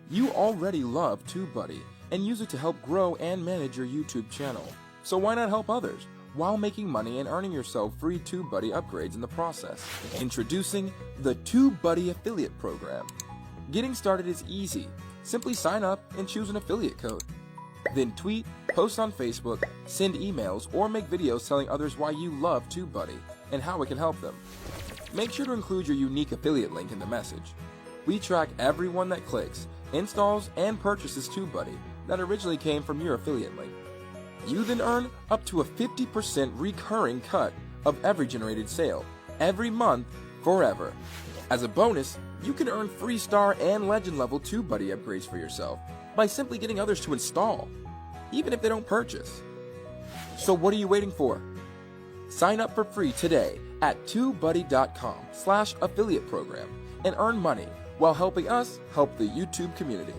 You already love Tubebuddy and use it to help grow and manage your YouTube channel. So why not help others while making money and earning yourself free Tubebuddy upgrades in the process? Introducing the Tubebuddy Affiliate Program. Getting started is easy. Simply sign up and choose an affiliate code. Then tweet, post on Facebook, send emails, or make videos telling others why you love Tubebuddy and how it can help them. Make sure to include your unique affiliate link in the message. We track everyone that clicks, installs, and purchases Tubebuddy that originally came from your affiliate link. You then earn up to a 50% recurring cut of every generated sale, every month, forever. As a bonus, you can earn free star and legend level Tubebuddy upgrades for yourself by simply getting others to install, even if they don't purchase. So what are you waiting for? Sign up for free today at tubebuddy.com/affiliate program and earn money while helping us help the YouTube community.